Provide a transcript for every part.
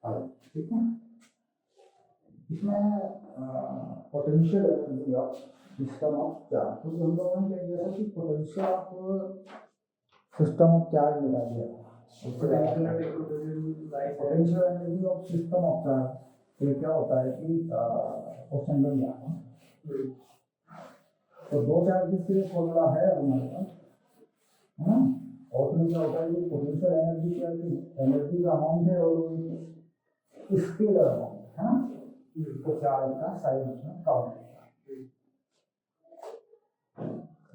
ठीक है। इसमें potential energy of system of charge, तो हम लोगों ने क्या किया था कि potential of system of charge निकाल दिया। Potential energy of system of charge ये क्या होता है कि क्वेश्चन बन जाता है। तो दो चार्जेस के लिए फॉर्मूला है हमारे पास, है ना। और उसमें क्या होता है कि पोटेंशियल एनर्जी क्या है कि एनर्जी का अमाउंट है और स्केलर अमाउंट है ना, तो चार्ज का साइज उसमें काउंट होता है।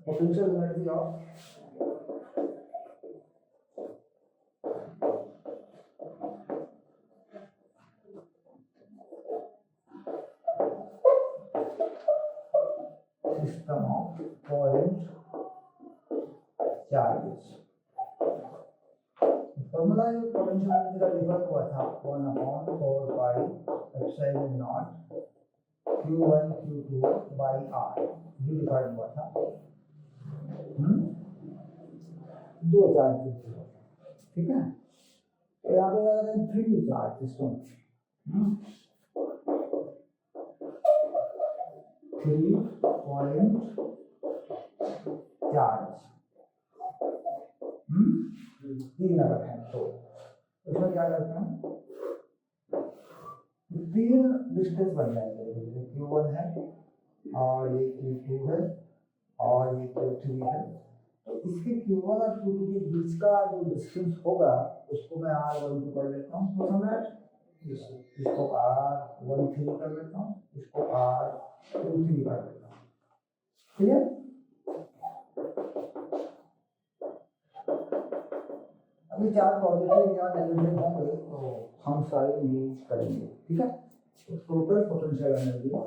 Potential energy of system of point charges, formula जो पोटेंशियल एनर्जी का लिखा हुआ था 1/4πε0 Q1 Q2 by R, ये लिखा हुआ था। दो चार्ज सिस्टम, ठीक है। तो यहाँ पे अगर 3 चार्ज सिस्टम, 3 पॉइंट चार्ज, तीन अगर है तो इसमें क्या करते हैं, तीन डिस्टेंस बन जाएंगे। जैसे Q1 है और ये Q2 है और ये Q3 है, तो इसके Q1 और Q2 के बीच का जो डिस्टेंस होगा उसको मैं R12 कर लेता हूँ, तो समझ, इसको R13 कर लेता हूँ, इसको R23 कर लेता हूँ, ठीक है। अभी चार पॉजिटिव या नेगेटिव होंगे तो हम सारे यूज करेंगे, ठीक है। तो total potential energy of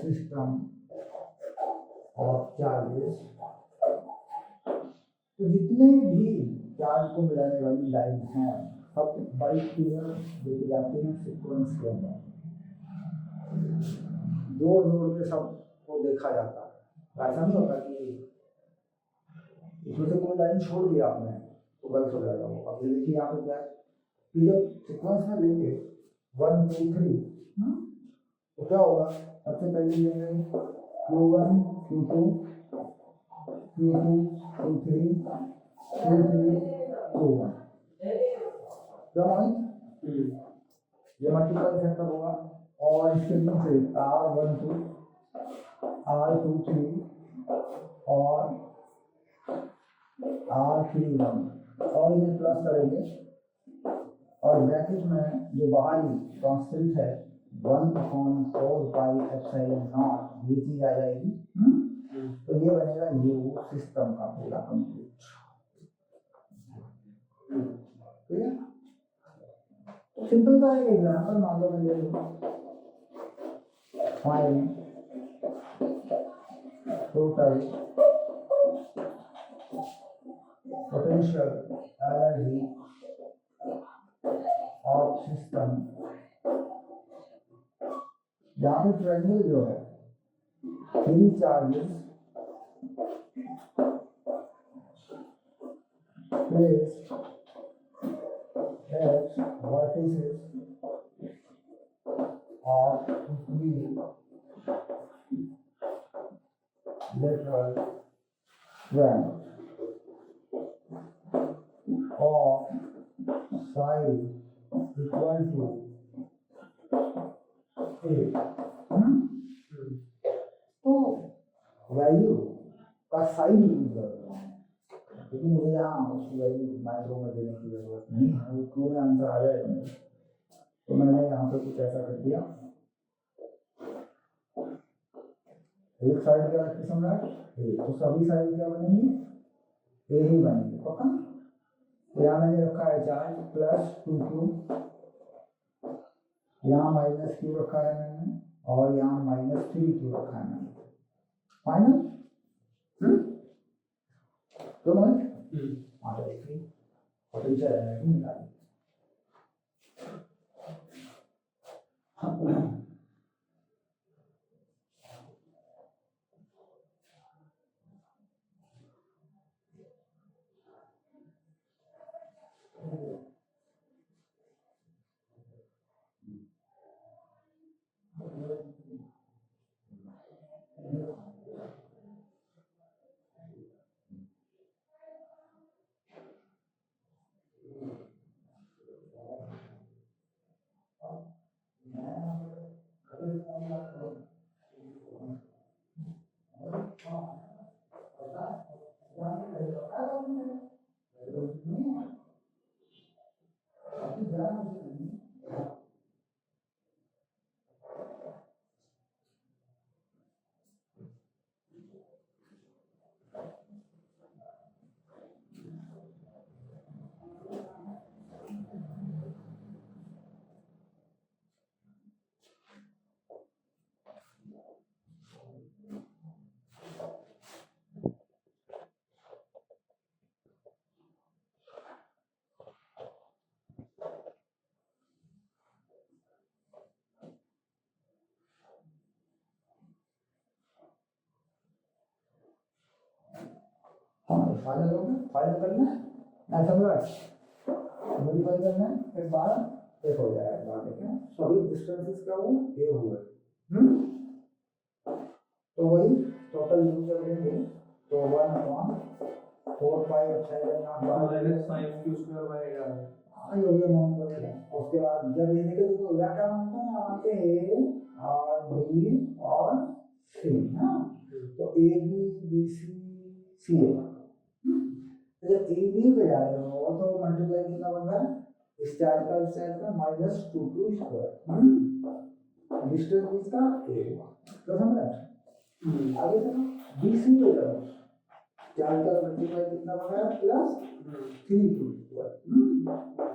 system of charges, तो जितने भी चार्ज को मिलाने वाली लाइन हैं सब बाई क्लियर देखी जाती हैं सीक्वेंस के अंदर, जोड़ जोड़ के सबको देखा जाता है। ऐसा नहीं होता कि इसमें से कोई लाइन छोड़ दिया आपने तो गलत हो जाएगा वो। अब ये देखिए यहाँ पे क्या है कि जब सीक्वेंस में लेंगे 1 2 3 तो क्या होगा, सबसे पहले लेंगे Q1 Q2 Q2 Q3 Q3 Q1, क्या मानी ये मल्टीप्लाई फैक्टर होगा। और इसके नीचे R12 R23 और R31 और इन्हें प्लस करेंगे और ब्रैकेट में जो बाहरी कांस्टेंट है 1/4πε0 ये चीज आ जाएगी। तो ये बनेगा यू सिस्टम का पूरा कंप्लीट, ठीक है। सिंपल सा एक एग्जांपल मान लो मैं ले लूं, find total potential energy of system, यहाँ पे ट्रायंगल जो है 3 charges placed at vertices of 3 lateral triangles of side equal to 8। तो वैल्यू का साइज यूज कर रहा हूँ, लेकिन मुझे यहाँ उसकी वैल्यू माइक्रो में देने की जरूरत नहीं है, वो क्यों में आंसर आ जाएगा। तो मैंने यहाँ पे कुछ ऐसा कर दिया, एक साइड क्या रखी सम्राट, तो सभी साइड क्या बनेंगे, ए ही बनेंगे, पक्का। तो यहाँ मैंने रखा है चार्ज प्लस 2Q, यहाँ -Q रखा है मैंने और यहाँ -3Q रखा है मैंने, फाइनल। तो मैं इसकी पोटेंशियल एनर्जी निकाली। हाँ फाइनल हो गया, फाइनल करना है ना, समझ मॉडिफाई करना है, फिर बाद एक हो जाएगा बाद में। सभी डिस्टेंसेस का वो ए हुआ। तो वही टोटल यूज करेंगे, तो 1/4 हाँ ये हो गया मान बनेगा। उसके बाद जब ये निकल तो या क्या मानते हैं, आते हैं और बी और सी ना, तो ए बी बी सी सी है। जब ए बी पे जा रहे हो तो मल्टीप्लाई कितना बन रहा है, इस चार्ज का -2 स्क्वायर डिस्टेंस इसका ए हुआ, तो समझ रहे हैं। आगे चलो बी सी पे चलो, चार्ज का मल्टीप्लाई कितना बन रहा है +3 स्क्वायर,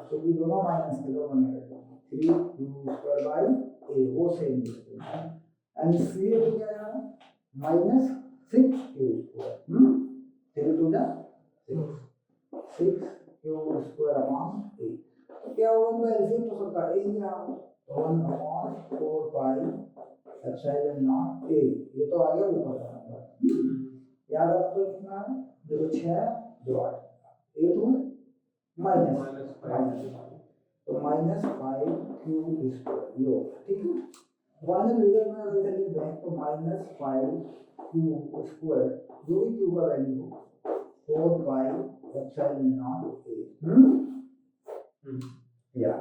तो ये दोनों माइनस के दोनों बनेगा 3 q स्क्वायर बाई ए, वो same distance and C A क्या है -6 q square 3 to the 6 q square upon 8। तो क्या होगा मैं एलसीएम तो सबका ए ही रहा, 1/4 पाई एप्सिलॉन नॉट ए, ये तो आ गया ऊपर का याद रखो कितना है, देखो 6 जो 8 8 हुआ माइनस तो -5 q स्क्वायर ये होगा, ठीक है। फाइनल रिजल्ट में अगर चलिए देखें तो -5 q स्क्वायर जो भी q का वैल्यू हो 4 बाई एप्सिलॉन नॉट ए या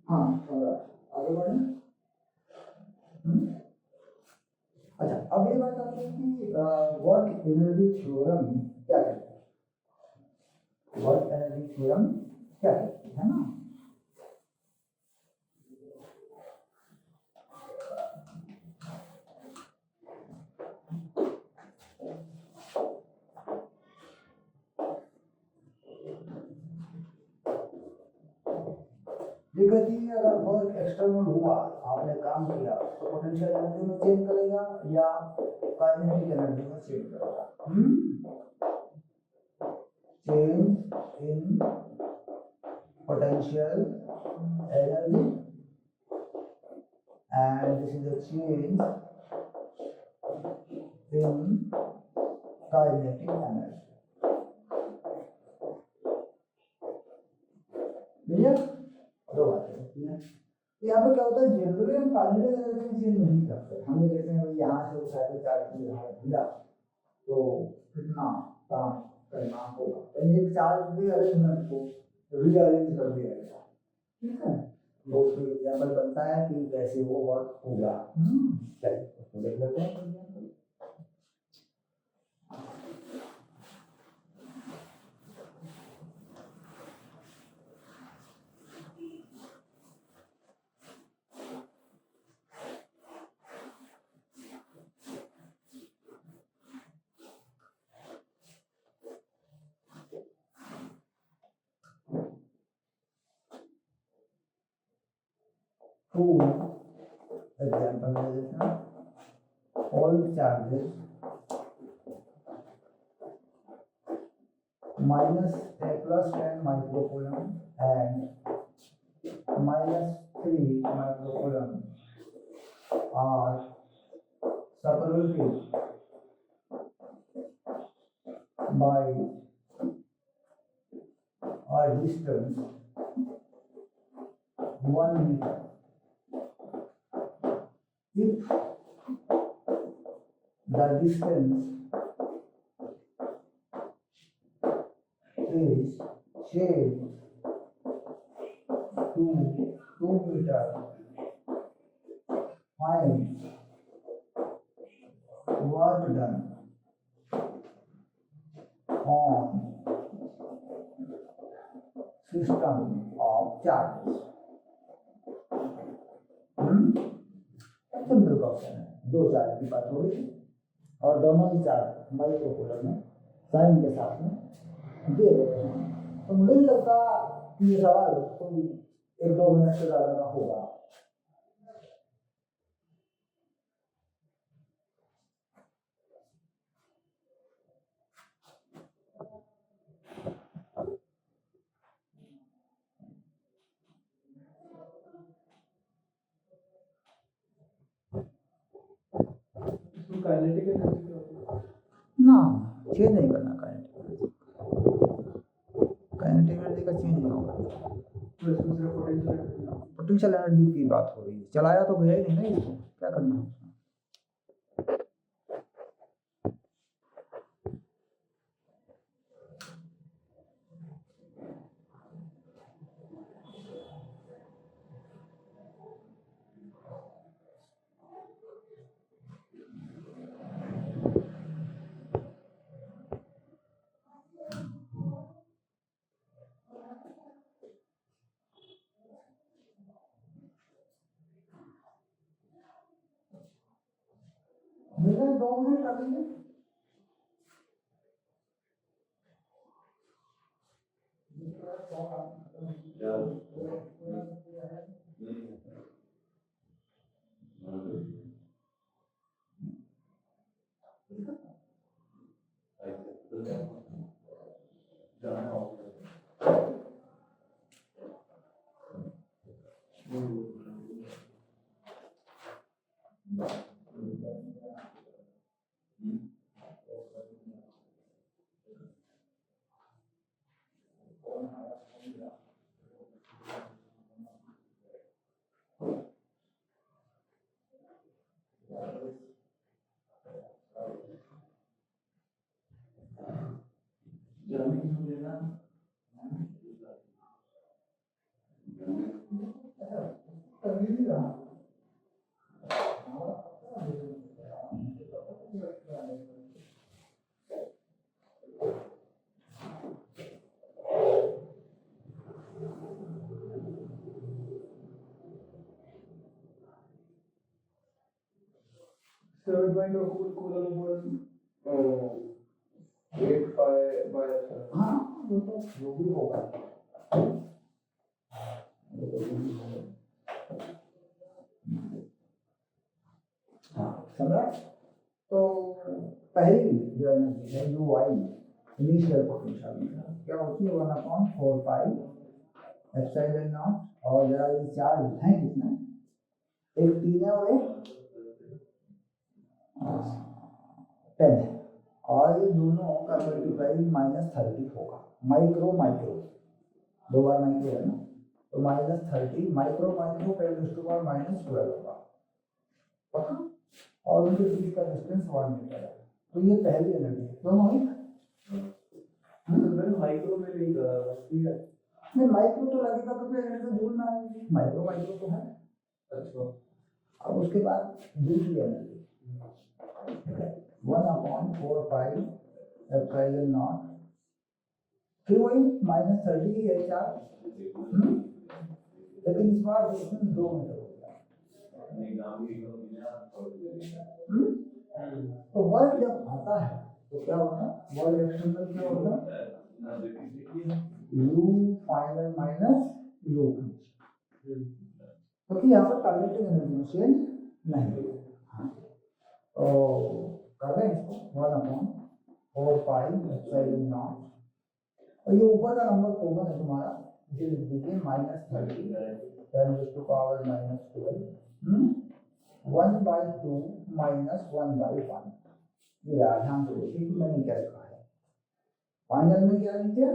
हाँ आगे बढ़े। अच्छा अब ये बात आती है कि वर्क एनर्जी थ्योरम क्या कहता है, वर्क एनर्जी थ्योरम क्या कहती है ना। ये कहती है अगर वर्क एक्सटर्नल हुआ, आपने काम किया तो पोटेंशियल एनर्जी में चेंज करेगा या काइनेटिक एनर्जी में चेंज करेगा। Change in potential energy and this is a change in kinetic energy। Clear, दो बातें होती हैं। यहाँ पे क्या होता है, जनरली हम काइनेटिक एनर्जी में चेंज नहीं करते, हम ये कहते हैं भाई यहाँ से उठाए तो चार्ज मिला तो कितना काम करना होगा, तो ये चार्ज भी अरेंजमेंट को रीअरेंज कर दिया गया, ठीक है। वो एग्जाम्पल बनता है कि कैसे वो वर्क होगा, चलिए उसको देख लेते हैं। एग्जाम्पल ले लेते हैं, all charges minus a plus 10 microcoulomb and minus 3 microcoulomb are separated by a distance 1 meter. If the distance is changed to 2 meter, find work done on system of charges. Simple question है, दो charge की बात हो रही और दोनों ही charge microcoulomb में sign के साथ में दे रहे हैं। तो मुझे नहीं लगता कि ये सवाल कोई 1-2 मिनट से ज्यादा का होगा। काइनेटिक एनर्जी ना चेंज नहीं करना, काइनेटिक एनर्जी का चेंज नहीं होगा। पोटेंशियल एनर्जी की बात हो रही है, चलाया तो गया ही नहीं ना, इसको क्या करना है। मेरा 2 मिनट कर लीजिए। Served by the whole column was 8 by हाँ वो तो जो भी होगा। हाँ सम्राट, तो पहली जो एनर्जी है यू आई इनिशियल पोटेंशियल क्या होती है 1/4 एप्सिलॉन नॉट, और जरा ये चार्ज है कितना, एक 3 है और एक 10 है, और ये दोनों का मल्टीप्लाई -30 होगा। माइक्रो माइक्रो 2 बार माइक्रो है ना, तो -30 माइक्रो माइक्रो 10⁻⁻12 होगा पक्का, और उनके बीच का डिस्टेंस 1 मीटर है। तो ये पहली एनर्जी है, दोनों ही माइक्रो में नहीं ठीक है। नहीं माइक्रो तो लगेगा तो फिर एनर्जी जूल में आएगी, माइक्रो माइक्रो तो है। अच्छा, अब उसके बाद दूसरी एनर्जी 1/4 एप्सिलॉन नॉट, फिर वही -30 ही है चार्ज, लेकिन इस बार डिस्टेंस 2 मीटर हो गया। तो वर्क जब आता है तो क्या होता है, वर्क एक्सटर्नल क्या होता है, u फाइनल माइनस u, क्योंकि यहाँ पर काइनेटिक एनर्जी में चेंज नहीं। हाँ, तो कर रहे हैं इसको 1/4π/0 और ये ऊपर का नंबर कॉमन है तुम्हारा, इसे लिख दीजिए -30 10⁻⁻12 1/2 -1/1। ये यार ध्यान से देखिए कि मैंने क्या लिखा है, फाइनल में क्या लिखे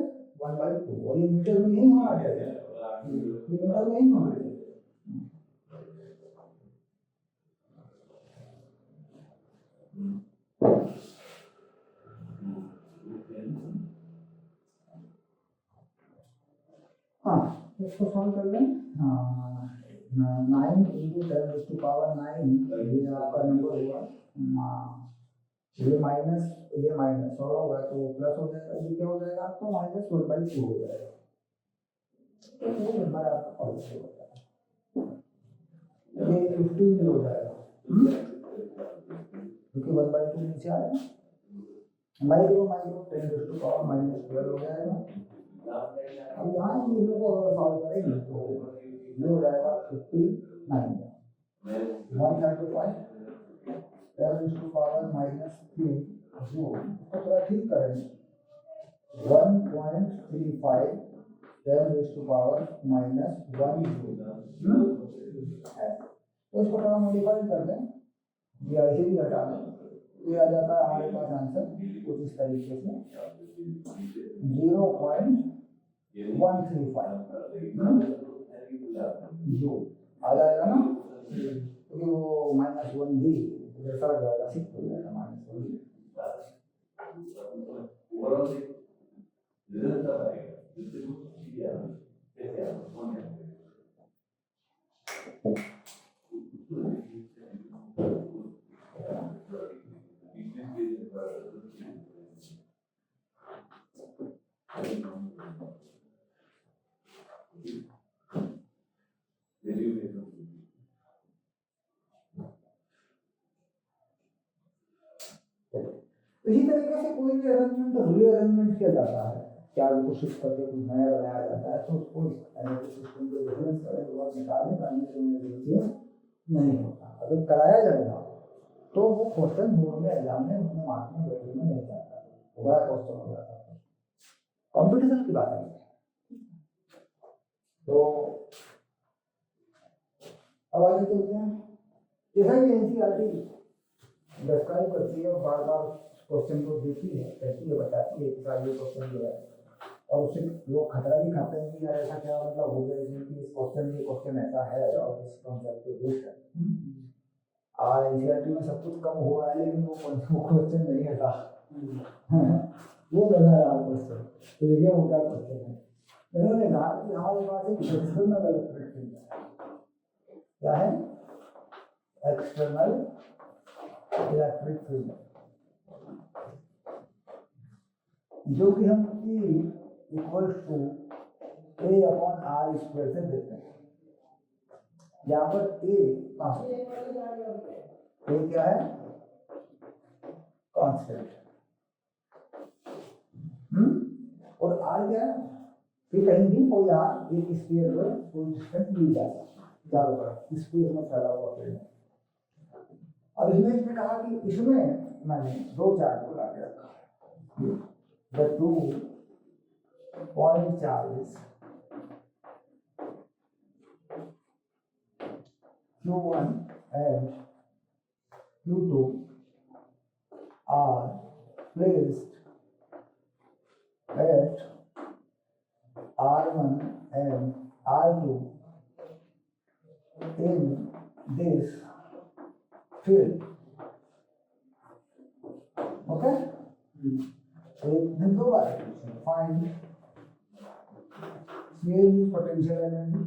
1/2 और ये मीटर में नहीं होना चाहिए, ये मीटर में नहीं होना चाहिए। हाँ, इसको सॉल्व कर लें। 9 × 10⁻9 ये आपका नंबर हुआ, ये माइनस सॉल्व होगा तो प्लस हो जाएगा, ये क्या हो जाएगा आपका -1/2 हो जाएगा, तो वो नंबर आपका पॉजिटिव हो जाएगा, ये 15 हो जाएगा क्योंकि 1/2 नीचे आया, माइक्रो 10⁻⁻12 हो जाएगा। अब यहाँ इन चीजों को अगर सॉल्व करेंगे तो ये हो जाएगा 59 135 10⁻⁻3 जो इसको थोड़ा ठीक करेंगे 1.35 10⁻⁻1 है, तो इसको थोड़ा मॉडिफाई कर दें, ये ऐसे ही हटा दें, ये आ जाता है हमारे पास आंसर कुछ इस तरीके से 0.135 जो आ जाएगा ना, क्योंकि वो -1 भी जैसा आ जाएगा शिफ्ट हो जाएगा -1। इसी तरीके से कोई भी अरेंजमेंट रीअरेंजमेंट किया जाता है, क्या उनको शिफ्ट करके कुछ नया बनाया जाता है, तो उसको सिस्टम को डिफरेंस करें और निकालने का नहीं होता। अगर कराया जाएगा तो वो क्वेश्चन बोर्ड में एग्जाम में अपने मार्क्स में बैठने में नहीं जाता, बड़ा क्वेश्चन हो जाता है, कॉम्पिटिशन की बात है। तो अब आगे चलते हैं, जैसा कि एनसीईआरटी डिस्क्राइब करती है और बार बार क्वेश्चन को देती है, कहती है, बताती है कि ये क्वेश्चन जो है, और उससे लोग खतरा भी खाते हैं कि यार ऐसा क्या मतलब हो गया कि इस क्वेश्चन ऐसा है और इस कॉन्सेप्ट को देख है। और एनसीईआरटी में सब कुछ कम हुआ है लेकिन वो क्वेश्चन नहीं है था, वो बना रहा क्वेश्चन। तो देखिए वो क्या क्वेश्चन है, इन्होंने कहा कि हमारे पास एक एक्सटर्नल इलेक्ट्रिक फील्ड है, क्या है एक्सटर्नल इलेक्ट्रिक फील्ड, जो कि हम E = A/r² से देते हैं। यहाँ पर A क्या है कांस्टेंट, और R क्या है, फिर कहीं भी कोई R एक स्फीयर पर कोई डिस्टेंस मिल जाता है चारों तरफ स्फीयर में फैला हुआ फील्ड। अब इसमें कहा कि इसमें मैंने दो चार्ज को ला के रखा है, the 2 point charges Q1 and Q2 are placed at R1 and R2 in this field. Okay? Then दो बार find change in potential energy.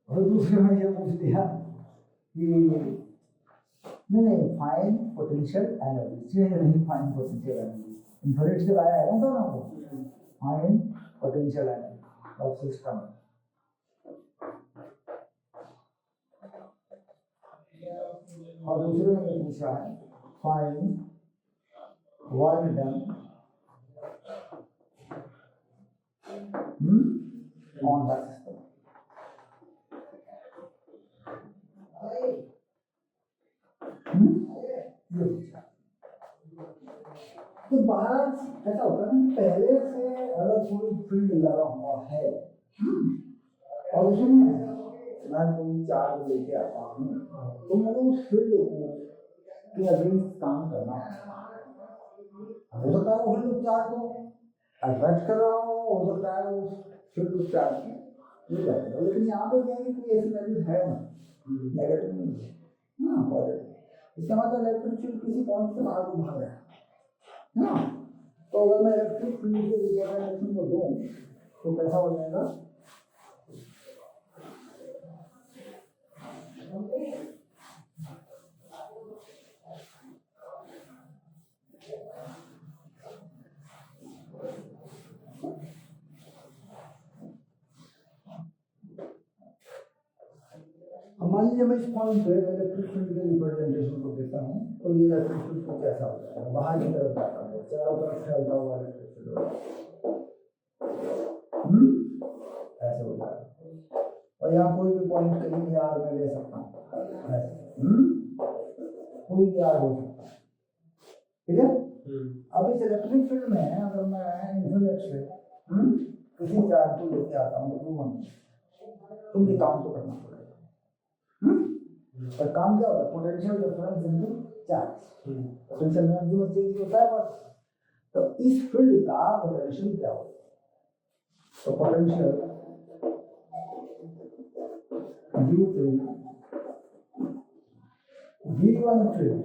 और दूसरे में ये पूछ दिया कि नहीं फाइंड पोटेंशियल एनर्जी, इसमें नहीं फाइंड पोटेंशियल एनर्जी, इंफ्रारेड से लाया है ना दोनों को, find potential energy of system. और दूसरे में पूछा है find work done on the system. तो बाहर ऐसा होता है ना, पहले से अगर कोई फील्ड लगा हुआ है और उसमें मैं कोई चार्ज लेके आता हूँ, तो मुझे उस फील्ड को के अगेंस्ट काम करना हो सकता है वो फील्ड चार्ज को अट्रैक्ट कर रहा हो सकता है वो फील्ड उस चार्ज में मिल जाएगा। लेकिन यहाँ पे क्या है कि कोई ऐसी वैल्यू है नहीं, नेगेटिव नहीं है, हाँ पॉजिटिव। इसका मतलब इलेक्ट्रिक फील्ड किसी पॉइंट से बाहर को भाग रहा है ना। तो अगर मैं इलेक्ट्रिक फील्ड के रिप्रेजेंटेशन को दूं तो कैसा हो जाएगा, मान लीजिए मैं इस पॉइंट पे इलेक्ट्रिक फील्ड के रिप्रेजेंटेशन को देता हूँ, तो ये इलेक्ट्रिक फील्ड को कैसा हो जाएगा, बाहर की तरफ जाता है, चारों तरफ फैलता हुआ इलेक्ट्रिक फील्ड ऐसे हो जाएगा। और यहाँ कोई भी पॉइंट कहीं भी आर में ले सकता हूँ ऐसे, कोई भी आर हो सकता है, ठीक है। अब इस इलेक्ट्रिक फील्ड में अगर मैं इन्फिनिट से किसी चार्ज को लेके आता हूँ तो मुझे काम तो करना पड़ेगा। पर काम क्या होता है, potential difference into charge, potential maximum change होता है बस। तो इस फील्ड का पोटेंशियल क्या होता है, तो potential due to V1 field,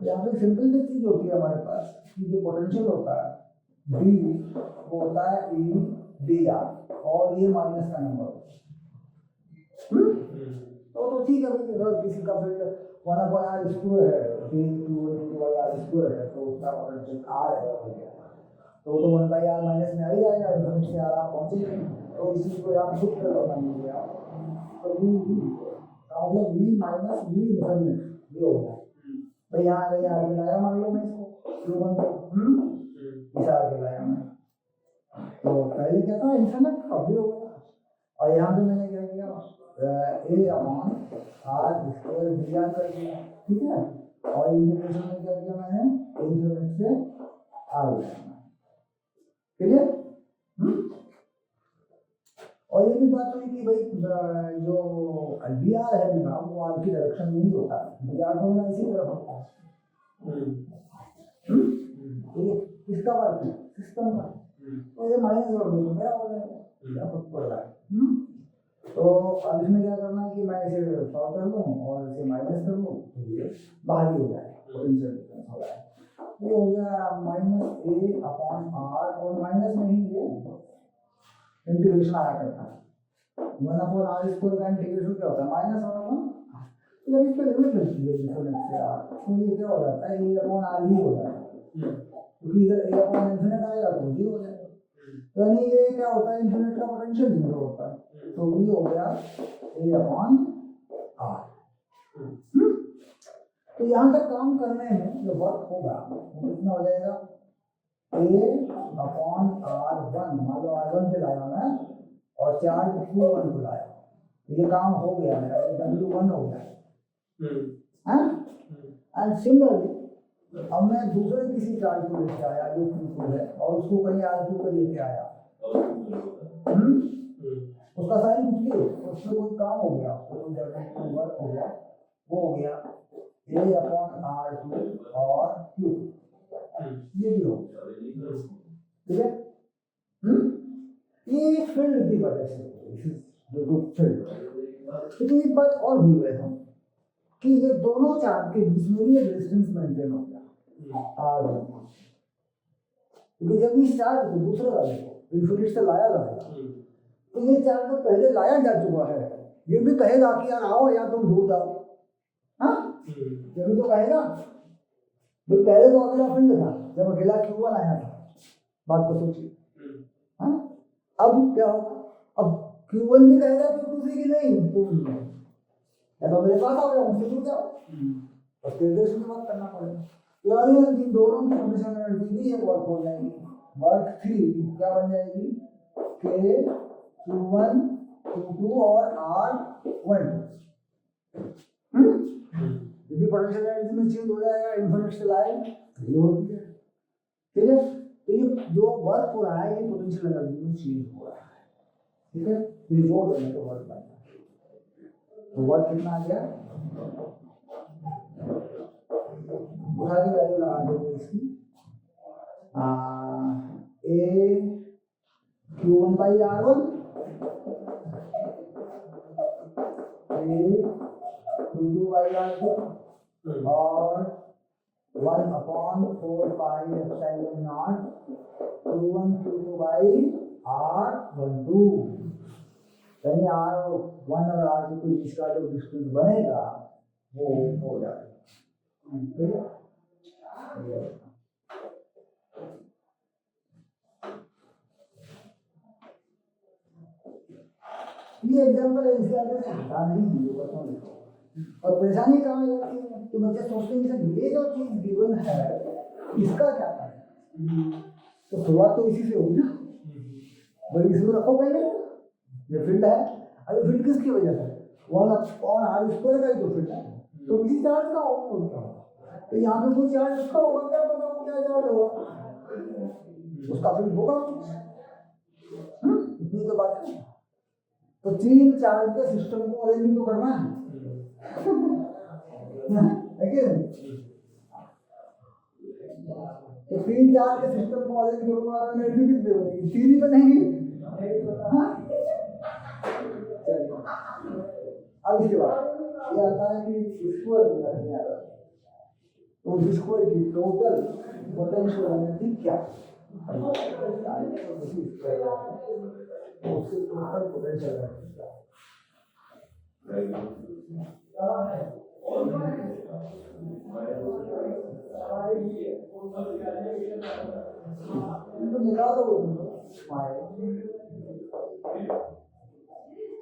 यहाँ पे सिंपल सी चीज होती है हमारे पास कि जो पोटेंशियल होता है D वो होता है E dr और ये माइनस का नंबर होता है। तो ठीक है भाई, अगर किसी का फील्ड 1/r स्क्वायर है, d2/r स्क्वायर है, तो उसका पोटेंशियल r है, तो 1/r माइनस में आ ही जाएगा, इन्फिनिट से r आप पहुंचेंगे। तो इसी को आप खुद कर मान लीजिए आप, तो v मतलब v माइनस v इन्फिनिट ये हो गया भाई। यहाँ अगर यार मिलाया मान लो मैं इसको q1 को इस आर मिलाया मैं, तो पहले क्या था इन्फिनिट का v हो गया, और यहाँ पे मैंने क्या किया a/r स्क्वायर dr कर दिया, ठीक है। और इंटीग्रेशन में क्या किया मैंने, इन्फिनिट से r लिया, ठीक है। और ये भी बात हुई कि भाई जो dr है ना वो r की डायरेक्शन में ही होता है, dr तो ना इसी तरफ होता है, तो ये किसका वर्क है, सिस्टम का, तो ये माइनस वर्क हो मेरा हो जाएगा, क्या फर्क पड़ रहा है। तो अब इसमें क्या करना है कि मैं इसे सॉल्व कर लूँ और इसे माइनस कर लूँ, तो ये बाहर ही हो जाएगा, पोटेंशियल डिफरेंस हो जाएगा। ये हो गया -a/r, और माइनस में ही ये इंटीग्रेशन आया करता है, 1/r स्क्वायर का इंटीग्रेशन क्या होता है, -1/1। जब इस पे लिमिट लगती है इन्फिनिट से r, तो ये क्या हो जाता है, a/r ही हो जाएगा, क्योंकि इधर a/∞ आएगा तो 0 हो जाएगा। यानी ये क्या होता है, इन्फिनिट का पोटेंशियल 0 होता है, तो ये हो गया a/r। तो यहाँ तक काम करने में जो वर्क होगा वो कितना हो जाएगा, a/r1, मतलब r1 पे लाया मैं और चार्ज q1 को लाया, तो ये काम हो गया मेरा, w1 हो गया, एंड सिमिलरली अब मैं दूसरे किसी चार्ज को लेके आया जो q2 है और उसको कहीं r2 पे लेके आया, उसका साइन कुछ नहीं, उसमें कोई काम हो गया, उसको वर्क हो गया, वो हो गया a/r2 और q, ये भी हो गया, ठीक है। ये फील्ड की वजह से जो फील्ड, लेकिन एक बात और भी है कि ये दोनों चार्ज के बीच में भी रेजिस्टेंस मेंटेन हो गया r1, क्योंकि जब इस चार्ज को दूसरे वाले को इन्फिनिट से लाया जाएगा तो ये चार्ज तो पहले लाया जा चुका है, ये भी कहेगा कि यार आओ या तुम दूर जाओ, हाँ ये भी तो कहेगा। तो पहले तो अगला फील्ड था जब अकेला q1 आया था, बात को सोचिए, हाँ अब क्या होगा, अब q1 भी कहेगा कि दूसरी की नहीं तुम या तो मेरे पास आओ या मुझसे दूर जाओ, और निर्देश में बात करना पड़ेगा। तो यार इन दोनों की पोटेंशियल एनर्जी भी एक वर्क हो जाएगी, वर्क 3 क्या बन जाएगी, के Q1 Q2 और R12। यदि पोटेंशियल एनर्जी में चेंज हो जाएगा इन्फिनिट से लाइन ये होती है, ठीक है। तो ये जो वर्क हो रहा है ये पोटेंशियल एनर्जी में चेंज हो रहा है, ठीक है। ये जोड़ देने तो वर्क बन जाएगा। तो वर्क कितना आ गया, उठा के वैल्यू लगा देंगे इसकी, ए Q1 by R1 Q2 by R2 और 1/4π/0 Q1 Q2 by R12। यानी R1 और R2 के बीच का जो डिस्टेंस बनेगा वो हो जाएगा, ठीक है। ये एग्जाम्पल एनसीईआरटी से हटा नहीं है, और परेशानी कहाँ हो जाती है कि बच्चे सोचते हैं कि ये जो चीज गिवन है इसका क्या करें, तो शुरुआत तो इसी से होगी ना, बल्कि इसमें रखो पहले ये फील्ड है। अभी फील्ड किसकी वजह से, 1/r² का ही तो फील्ड है, तो किसी चार्ज का होगा, तो यहाँ पे कोई चार्ज उसका होगा, क्या पता वो क्या चार्ज होगा, उसका फील्ड होगा, इतनी तो बात है। तो 3 चार्ज के सिस्टम को अरेंज तो करना है तो 3 चार्ज के सिस्टम को अरेंज करूंगा और एनर्जी कितनी बनेगी, 3 ही बनेगी। अब इसके बाद ये आता है कि स्क्वायर रखने आ रहा है, तो स्क्वायर की टोटल पोटेंशियल एनर्जी क्या है, उसके टोटल पोटेंशियल एनर्जी क्या तो निकालो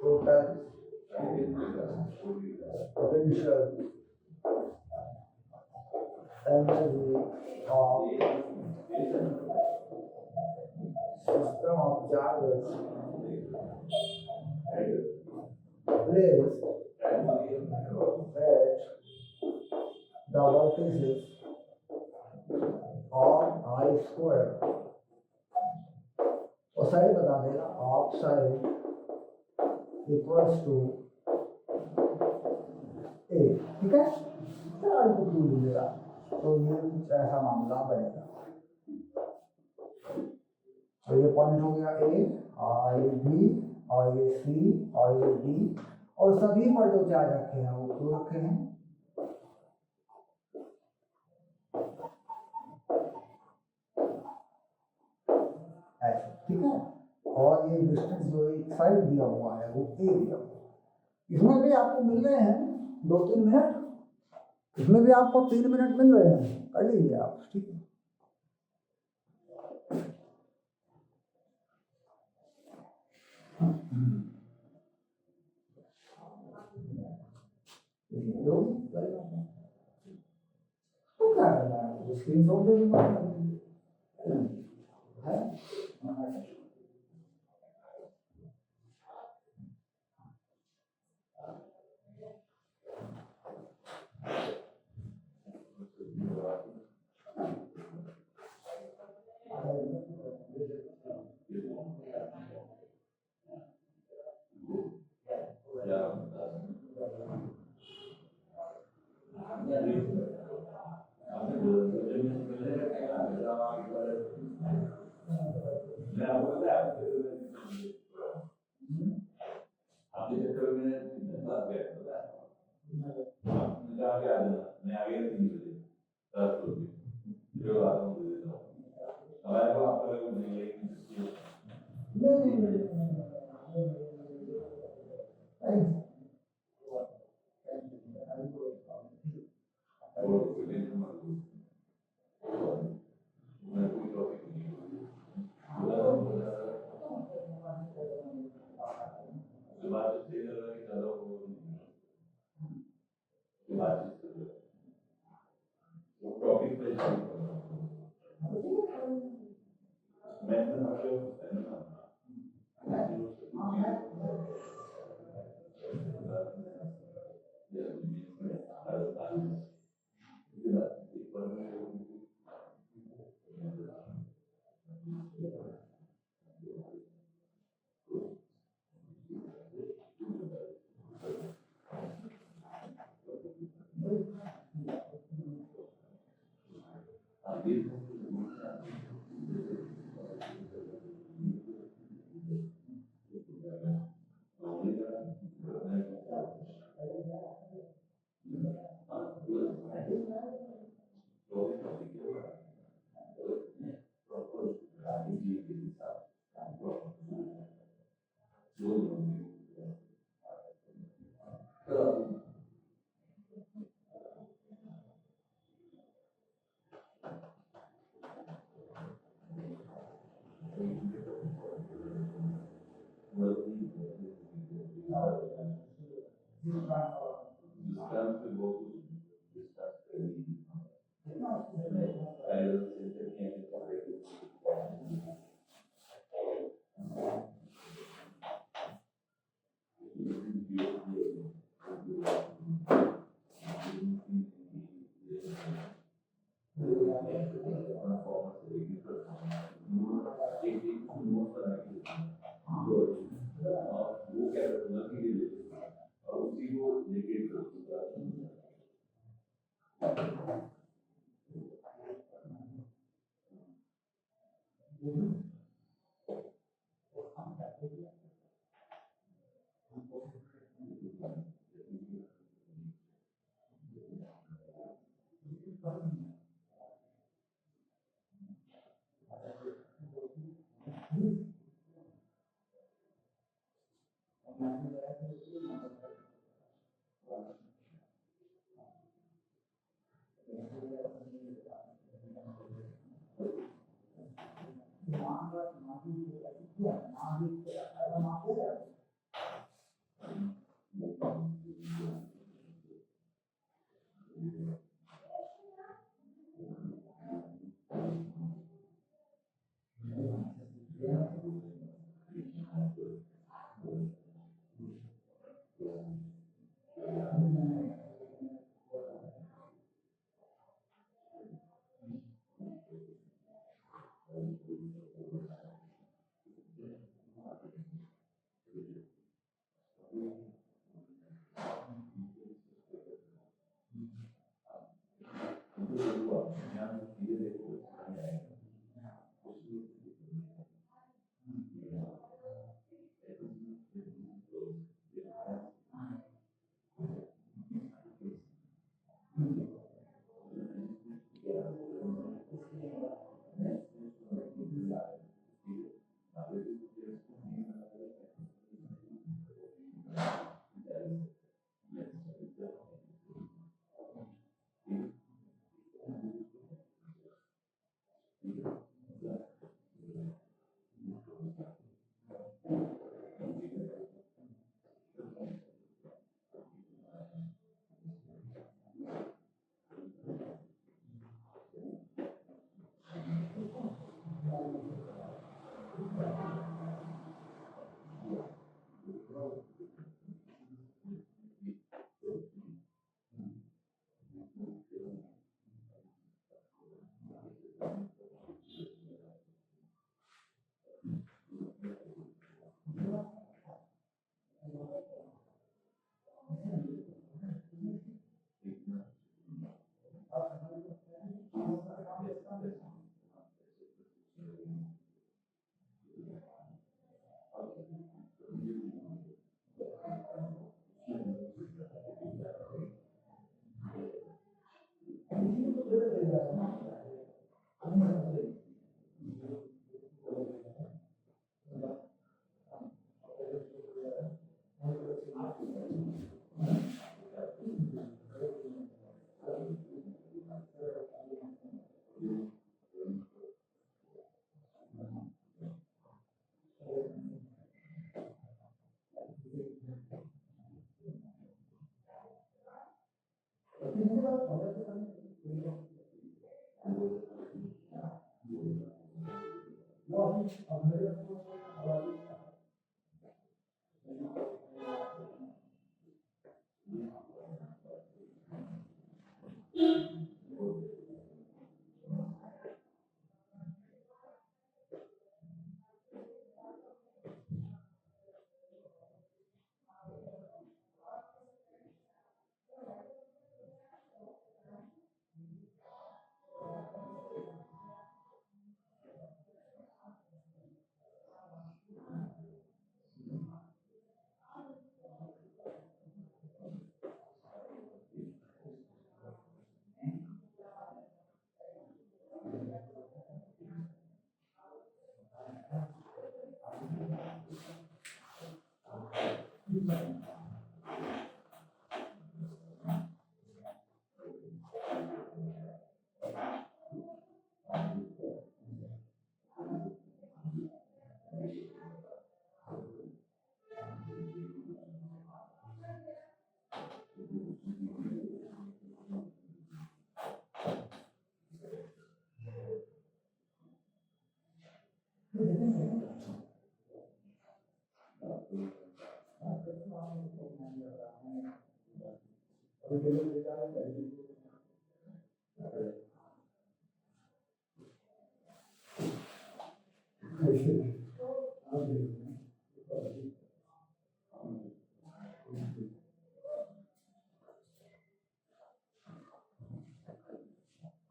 total potential energy of system of charges placed at the vertices of I square, और साइड बता देगा ऑफ साइड इक्वल्स टू ए, ठीक है। चार को टू लीजिएगा तो ये कुछ ऐसा मामला बनेगा। तो ये पॉइंट हो गया ए और ये बी और ये सी और ये डी, और सभी पर जो चार्ज रखे हैं वो क्यों रखे हैं, ऐसे, ठीक है। और ये डिस्टेंस जो एक साइड दिया हुआ है वो ए दिया हुआ है, इसमें भी आपको मिल रहे हैं 2-3 मिनट, इसमें भी आपको 3 मिनट मिल रहे हैं, कर लीजिए आप, ठीक है। तो क्या करना है, स्क्रीन शॉट दे दूंगा है।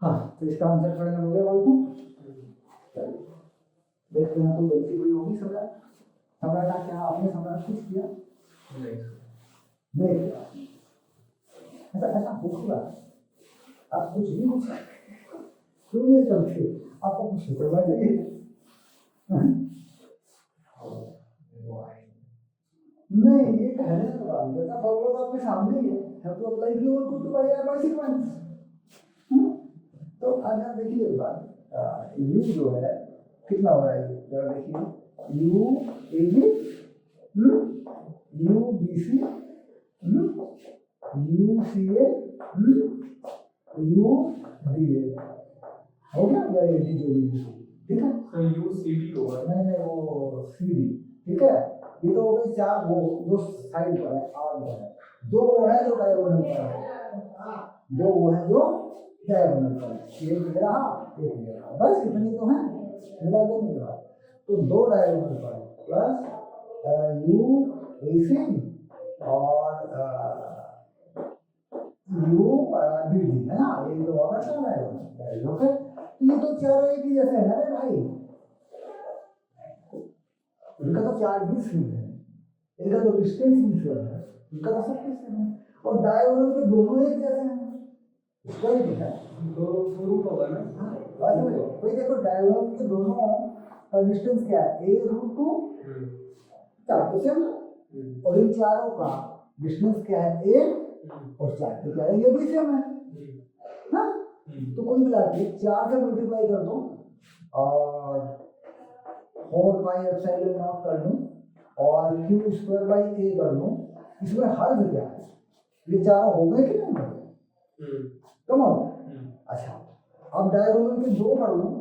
हाँ, तो इसका आंसर फाइनल हो गया बाल को। देखते हैं कोई गलती हुई होगी सम्राट। सम्राट का क्या आपने सम्राट कुछ किया? नहीं किया। ऐसा ऐसा होगा आप कुछ नहीं हो सकते, क्यों नहीं करते? आपको कुछ करना चाहिए। नहीं, ये कहने का बात है, जैसा भगवत आपके सामने ही है, have to apply the old good by sequence। तो अगर देखिए एक बात, u जो है कितना हो रहा है, जरा देखिए u a b u b c u c a u d a हो गया या ये डी जो भी, ठीक है? सर यू सी डी होगा। नहीं वो सी डी, ठीक है? ये तो हो गई चार, वो जो साइड पर है आर में है, दो वो है जो डायगोनल पर है, दो वो है जो डायगोनल पर है, एक ये रहा एक ये रहा, बस इतनी तो है, मिला दो नहीं रहा, तो दो डायगोनल पर है प्लस यू ए सी और यू डी डी है ना, ये तो और अच्छा डायगोनल, ओके? ये तो चारों एक ही जैसे है ना रे भाई, इनका तो चार्ज भी सेम है, इनका तो डिस्टेंस भी सेम है, इनका तो सब कुछ सेम है, और डायगोनल के दोनों एक जैसे हैं, इसका ही है दो रूट होगा ना। बात समझो, कोई देखो डायगोनल के दोनों का डिस्टेंस क्या है, a रूट 2 चार तो सेम है, और इन चारों का डिस्टेंस क्या है, a और 4 तो क्या है, ये भी सेम है ना? तो कुल मिला के 4 से मल्टीप्लाई कर दो और 4 पाई एप्सिलॉन नॉट कर दूं और q स्क्वायर बाई a कर दूं, इसमें हर्ज क्या है, ये चारों हो गए कि नहीं हो गए? Come on. अच्छा, अब डायगोनल के दो कर दूं,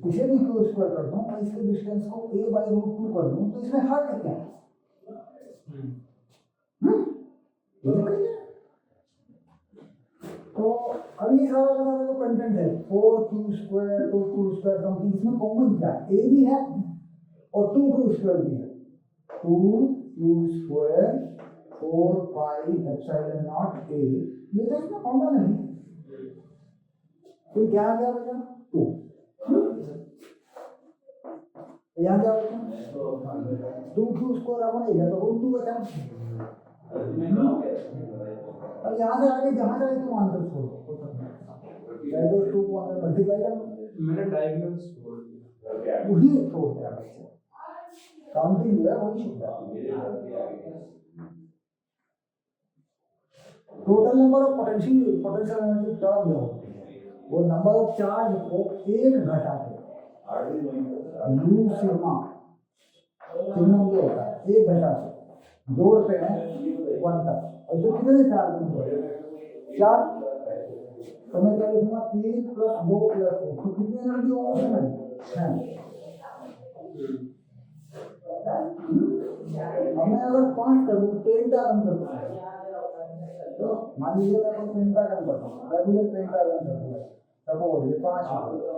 इसे भी q स्क्वायर कर दूं और इसके डिस्टेंस को a बाई रूट 2 कर दूं, तो इसमें हर्ज क्या है? तो अब ये सारा हमारा जो कंटेंट है 4q स्क्वायर 2q स्क्वायर, क्योंकि इसमें कॉमन क्या है, a भी है और 2q स्क्वायर भी है, 2q square 4 pi epsilon not a, ये तो इसमें कॉमन है, तो क्या क्या बचा 2, यहाँ क्या बचा 2q स्क्वायर अपन एक है तो रूट 2 बचा। अब यहाँ से आगे जहाँ जाए तुम आंसर छोड़ो, चाहे तो 2 को अंदर मल्टीप्लाई कर लो, मैंने डायगोनल छोड़ दिया, वही छोड़ दिया बच्चे, काउंटिंग जो है वही छोड़ दिया। Total number of potential energy term जो होती है वो नंबर ऑफ चार्ज को एक घटा के यू सिग्मा सिग्नम जो होता है एक घटा के जोड़ते हैं 1 तक, और जो कितने चार्ज में 4, तो मैं क्या लिखूंगा 3 + 2 + 1, तो कितनी एनर्जी होगी इसमें? 6। अब मैं अगर 5 करूँ तो पेंटागन करता है, तो मान लीजिए मैं कोई पेंटागन करता हूँ, रेगुलर पेंटागन करता हूँ, सपोज ये 5 है, तो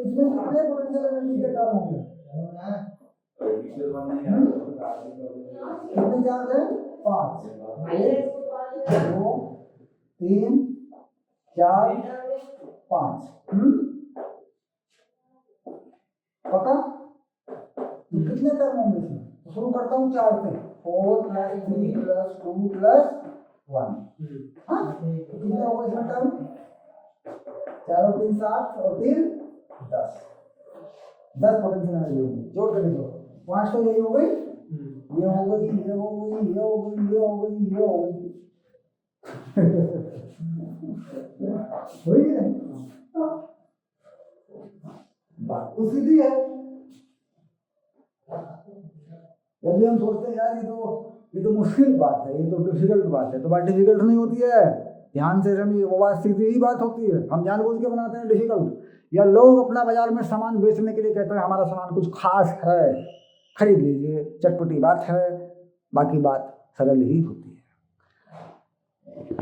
इसमें कितने पोटेंशियल एनर्जी के टर्म होंगे? कितने चार्ज है? 5, 1 2 3 4 5। पता? तो कितने टर्म होंगे इसमें? तो शुरू करता हूँ 4 से, 4 + 3 + 2 + 1। हाँ, तो कितने हो गए इसमें टर्म? 4 और 3 7 और 3 10। 10 पोटेंशियल एनर्जी होगी। जोड़ कर लिखो, 5 तो यही हो गई, ये हो गई, ये हो गई, ये हो गई, ये हो गई, ये हो गई। हुई कि नहीं? बात तो सीधी है। जब भी हम सोचते हैं यार ये तो मुश्किल बात है, ये तो डिफिकल्ट बात है, तो बात डिफिकल्ट नहीं होती है। ध्यान से समझिए, वो बात सीधी ही बात होती है। हम जानबूझ के बनाते हैं डिफिकल्ट, या लोग अपना बाजार में सामान बेचने के लिए कहते हैं हमारा सामान कुछ खास है, खरीद लीजिए, चटपटी बात है, बाकी बात सरल ही होती है।